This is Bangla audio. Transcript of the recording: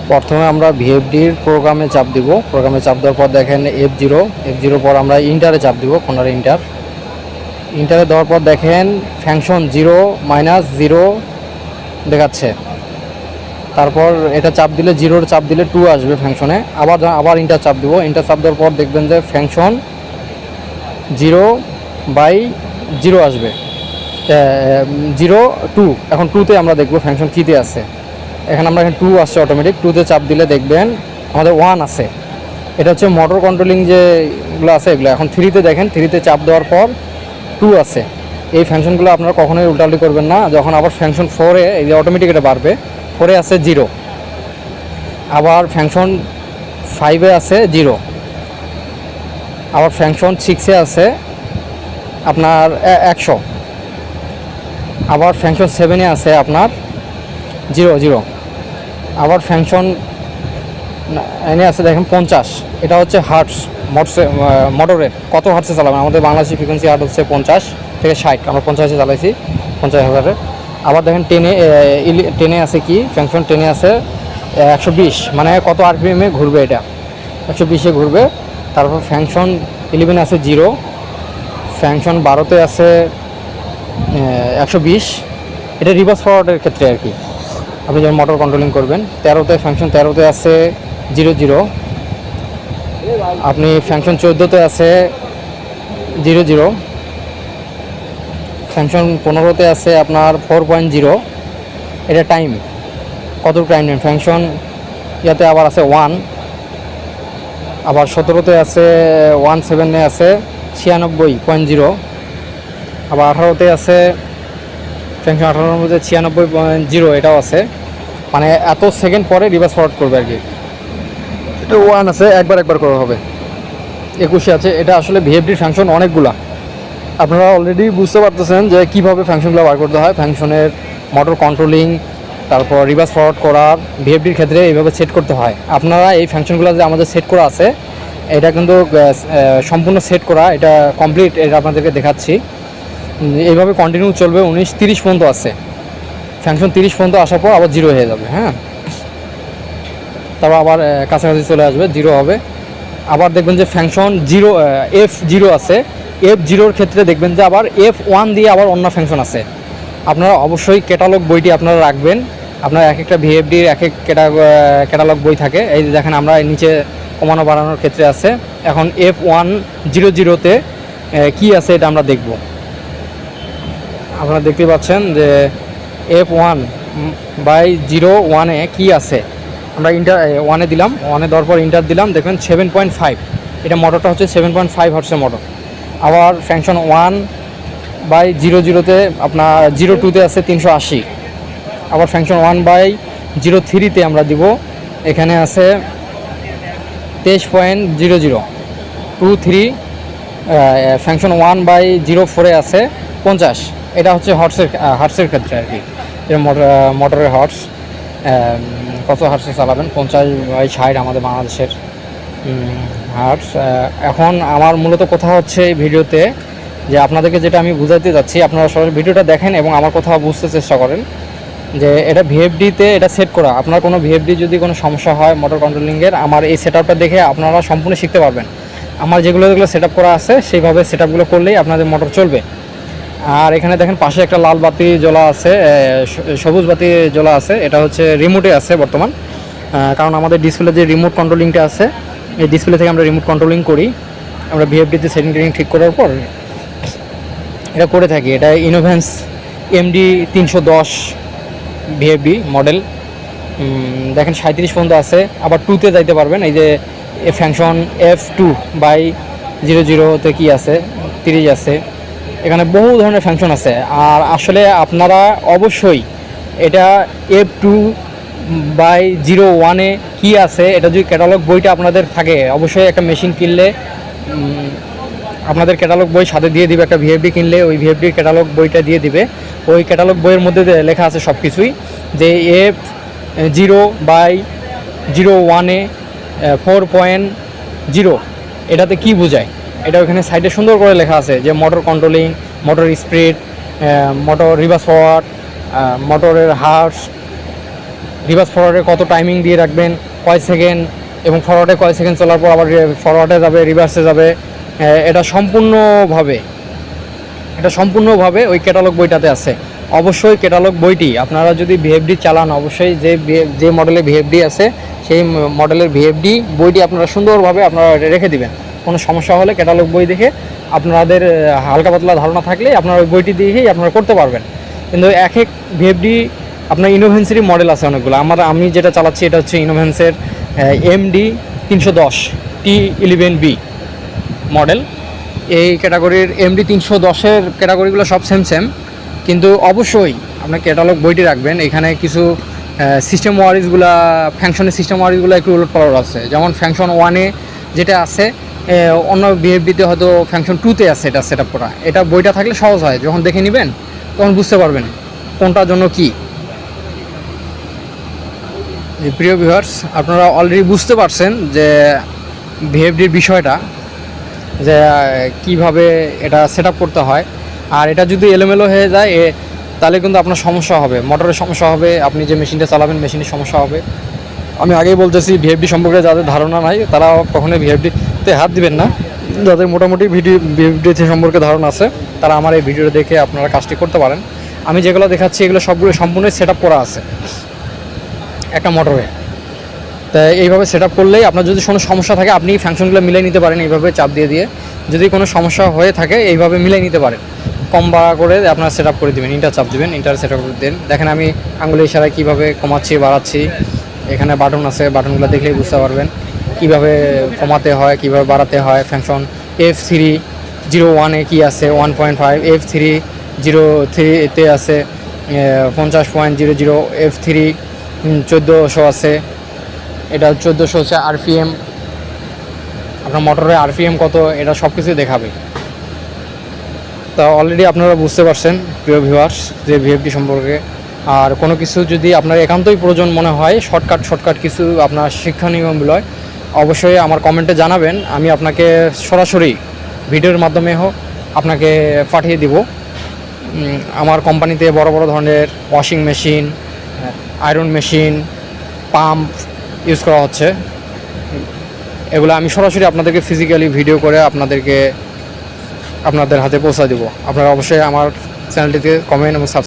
প্রথমে আমরা ভিএফডির প্রোগ্রামে চাপ দিব। প্রোগ্রামে চাপ দেওয়ার পর দেখেন F0 পর আমরা ইন্টারে চাপ দিব, কোনারে ইন্টারে দেওয়ার পর দেখেন ফাংশন 0 - 0 দেখাচ্ছে। তারপর এটা চাপ দিলে 0 চাপ দিলে 2 আসবে ফাংশনে। আবার ইন্টার চাপ দিব। ইন্টার চাপ দেওয়ার পর দেখবেন যে ফাংশন 0/0 আসবে, 0 2। এখন 2তে আমরা দেখব ফাংশন কীতে আছে। এখানে আমরা 2 আসছে অটোমেটিক। 2তে চাপ দিলে দেখবেন আমাদের 1 আছে। এটা হচ্ছে মোটর কন্ট্রোলিং যেগুলো আছে এগুলো। এখন 3তে দেখেন, 3তে চাপ দেওয়ার পর 2 আছে। এই ফাংশনগুলো আপনারা কখনোই উল্টাউল্টি করবেন না। যখন আবার ফাংশন 4-এ এই যে অটোমেটিক এটা বাড়বে, 4-এ আছে 0, আবার ফাংশন 5-এ আছে 0, আবার ফাংশন 6-এ আছে আপনার 100, আবার ফাংশন 7-এ আছে আপনার 0, আবার ফাংশন এনে আছে দেখেন 50। এটা হচ্ছে হার্টস, মোটরের কত হার্টসে চালাবেন। আমাদের বাংলাদেশি ফ্রিকোয়েন্সি হার্ট হচ্ছে 50 থেকে 60, আমরা 50-এ চালাইছি, 50,000-এ। আবার দেখেন 10-এ আছে কি ফাংশন, 10-এ আছে 120, মানে কত আরপিএমে ঘুরবে, এটা 120-এ ঘুরবে। তারপর ফাংশন 11-এ আছে 0, ফাংশন 12-তে আছে 120। এটা রিভার্স ফরওয়ার্ডের ক্ষেত্রে আর কি, আপনি যখন মোটর কন্ট্রোলিং করবেন। 13-তে ফাংশন 13-তে আছে 0, আপনি ফাংশন 14-তে আছে 0, ফাংশন 15-তে আছে আপনার 4.0। এটা টাইম, কত টাইম নেন। ফাংশন ইয়াতে আবার আছে 1, আবার 17-তে আছে 17-এ আছে 96.0, আবার 18-তে আছে ফাংশন 18-এর মধ্যে 96.0, এটাও আছে। মানে এত সেকেন্ড পরে রিভার্স ফরওয়ার্ড করবে আর কি। এটা 1 আছে, একবার করা হবে। 21-এ আছে। এটা আসলে ভিএফডির ফাংশন অনেকগুলা। আপনারা অলরেডি বুঝতে পারতেছেন যে কীভাবে ফাংশনগুলো বার করতে হয়। ফাংশনের মোটর কন্ট্রোলিং, তারপর রিভার্স ফরওয়ার্ড করার ভিএফডির ক্ষেত্রে এইভাবে সেট করতে হয়। আপনারা এই ফাংশনগুলো যে আমাদের সেট করা আছে, এটা কিন্তু সম্পূর্ণ সেট করা, এটা কমপ্লিট, এটা আপনাদেরকে দেখাচ্ছি। এইভাবে কন্টিনিউ চলবে। 19-30 পর্যন্ত আছে ফাংশন। 30 পর্যন্ত আসার পর আবার 0 হয়ে যাবে, হ্যাঁ। তারপর আবার কাছাকাছি চলে আসবে, 0 হবে। আবার দেখবেন যে ফাংশন F0 আছে। F0-র ক্ষেত্রে দেখবেন যে আবার F1 দিয়ে আবার অন্য ফাংশন আছে। আপনারা অবশ্যই ক্যাটালগ বইটি আপনারা রাখবেন। আপনার এক একটা ভিএফডির এক এক ক্যাটালগ বই থাকে। এই যে দেখেন আমরা নিচে কমানো বাড়ানোর ক্ষেত্রে আছে। এখন F100-তে কি আছে এটা আমরা দেখব। আপনারা দেখতে পাচ্ছেন যে F1/01-এ কি আছে। আমরা ইন্টার 1-এ দিলাম, 1-এ দেওয়ার পর ইন্টার দিলাম, দেখবেন 7.5। এটা মোটরটা হচ্ছে 7.5 হার্টসের মোটর। আবার ফাংশন 1/00-তে আপনার 02-তে আছে 380। আবার ফাংশন 1/03-তে আমরা দিব, এখানে আছে 23.0023। ফাংশন 1/04-এ আছে 50। এটা হচ্ছে হার্টসের ক্ষেত্রে আর কি। মোটরের হার্টস কত হার্টসে চালাবেন, 50/60 আমাদের বাংলাদেশের হার্টস। এখন আমার মূলত কথা হচ্ছে এই ভিডিওতে যে আপনাদেরকে যেটা আমি বুঝাতে যাচ্ছি, আপনারা সবাই ভিডিওটা দেখেন এবং আমার কথা বুঝতে চেষ্টা করেন যে এটা ভিএফডিতে এটা সেট করা। আপনার কোনো ভিএফডি যদি কোনো সমস্যা হয় মোটর কন্ট্রোলিংয়ের, আমার এই সেটআপটা দেখে আপনারা সম্পূর্ণ শিখতে পারবেন। আমার যেগুলো সেটআপ করা আছে সেইভাবে সেটআপগুলো করলেই আপনাদের মোটর চলবে। আর এখানে দেখেন পাশে একটা লাল বাতি জ্বলা আছে, সবুজ বাতি জ্বলা আছে। এটা হচ্ছে রিমোটে আছে বর্তমান, কারণ আমাদের ডিসপ্লে যে রিমোট কন্ট্রোলিংটা আছে, এই ডিসপ্লে থেকে আমরা রিমোট কন্ট্রোলিং করি। আমরা ভিএফডিতে সেটিং ঠিক করার পর এটা করে থাকি। এটা ইনোভেন্স MD 310 ভিএফডি মডেল। দেখেন 37 পর্যন্ত আছে। আবার 2-তে যাইতে পারবেন। এই যে ফাংশন F2/00-তে কি আছে, 30 আছে। এখানে বহু ধরনের ফাংশন আছে। আর আসলে আপনারা অবশ্যই এটা F2/01-এ কি আছে, এটা যদি ক্যাটালগ বইটা আপনাদের থাকে, অবশ্যই একটা মেশিন কিনলে আপনাদের ক্যাটালগ বই সাথে দিয়ে দিবে। একটা ভিএফডি কিনলে ওই ভিএফডির ক্যাটালগ বইটা দিয়ে দিবে। ওই ক্যাটালগ বইয়ের মধ্যে লেখা আছে সব কিছুই, যে F0/01-এ 4.0 এটাতে কি বোঝায়। এটা ওখানে সাইডে সুন্দর করে লেখা আছে যে motor controlling, motor speed, motor reverse forward, মোটরের হার্স, রিভার্স ফরওয়ার্ডে কত টাইমিং দিয়ে রাখবেন, কয় সেকেন্ড, এবং ফরওয়ার্ডে কয় সেকেন্ড চলার পর আবার ফরওয়ার্ডে যাবে, রিভার্সে যাবে, এটা সম্পূর্ণভাবে ওই ক্যাটালগ বইটাতে আছে। অবশ্যই ক্যাটালগ বইটি আপনারা যদি ভিএফডি চালান, অবশ্যই যে মডেলের ভিএফডি আছে সেই মডেলের ভিএফডি বইটি আপনারা সুন্দরভাবে আপনারা রেখে দিবেন। কোনো সমস্যা হলে ক্যাটালগ বই দেখে আপনাদের হালকা পাতলা ধারণা থাকলে আপনারা ওই বইটি দেখেই আপনারা করতে পারবেন। কিন্তু এক ভিএফডি আপনার ইনোভেন্সেরই মডেল আছে অনেকগুলো। আমি যেটা চালাচ্ছি এটা হচ্ছে ইনোভেন্সের MD 310 T11B মডেল। এই ক্যাটাগরির MD 310-এর ক্যাটাগরিগুলো সব সেম, কিন্তু অবশ্যই আপনার ক্যাটালগ বইটি রাখবেন। এখানে কিছু সিস্টেম ওয়ারিজগুলো, ফাংশনের সিস্টেম ওয়ারিজগুলো একটু উলটপালট আছে। যেমন ফাংশন 1-এ যেটা আছে অন্য ভিএফডিতে হয়তো ফাংশন 2-তে আছে এটা সেট আপ করা। এটা বইটা থাকলে সহজ হয়, যখন দেখে নেবেন তখন বুঝতে পারবেন কোনটার জন্য কি। প্রিয় ভিউয়ার্স, আপনারা অলরেডি বুঝতে পারছেন যে ভিএফডির বিষয়টা, যে কিভাবে এটা সেট আপ করতে হয়। আর এটা যদি এলোমেলো হয়ে যায় তাহলে কিন্তু আপনার সমস্যা হবে, মোটরের সমস্যা হবে, আপনি যে মেশিনটা চালাবেন মেশিনের সমস্যা হবে। আমি আগেই বলতেছি, ভিএফডি সম্পর্কে যাদের ধারণা নাই তারা কখনোই ভিএফডিতে হাত দিবেন না। যাদের মোটামুটি ভিএফডি সম্পর্কে ধারণা আছে তারা আমার এই ভিডিওটা দেখে আপনারা কাজটি করতে পারেন। আমি যেগুলো দেখাচ্ছি এগুলো সবগুলো সম্পূর্ণ সেট আপ করা আছে একটা মোটরে। তাই এইভাবে সেট আপ করলেই আপনার যদি কোনো সমস্যা থাকে আপনি ফাংশনগুলো মিলিয়ে নিতে পারেন। এইভাবে চাপ দিয়ে যদি কোনো সমস্যা হয়ে থাকে এইভাবে মিলিয়ে নিতে পারেন। কম বাড়া করে আপনারা সেট আপ করে দেবেন, ইন্টার চাপ দেবেন, ইন্টার সেট আপ করে দেন। দেখেন আমি আঙুলের ইশারায় কীভাবে কমাচ্ছি বাড়াচ্ছি। এখানে বাটন আছে, বাটনগুলো দেখলেই বুঝতে পারবেন কীভাবে কমাতে হয়, কীভাবে বাড়াতে হয়। ফাংশন F301-এ কী আছে, 1.5, F303-তে আছে 50.00, F3 1400 আছে, এটা 1400 হচ্ছে RPM। আপনার মোটরের RPM কত এটা সব কিছুই দেখাবে। তা অলরেডি আপনারা বুঝতে পারছেন প্রিয় ভিউয়ার্স যে ভিএফডি সম্পর্কে। আর কোনো কিছু যদি আপনার একান্তই প্রয়োজন মনে হয়, শর্টকাট কিছু আপনার শিক্ষণীয় বিষয়, অবশ্যই আমার কমেন্টে জানাবেন। আমি আপনাকে সরাসরি ভিডিওর মাধ্যমে হোক আপনাকে পাঠিয়ে দিব। আমার কোম্পানিতে বড় ধরনের washing machine, iron machine, pump use করা হচ্ছে। এগুলো আমি সরাসরি আপনাদেরকে ফিজিক্যালি ভিডিও করে আপনাদের হাতে পৌঁছে দেবো। আপনারা অবশ্যই আমার চ্যানেলটিতে কমেন্ট এবং সাবস্ক্রাইব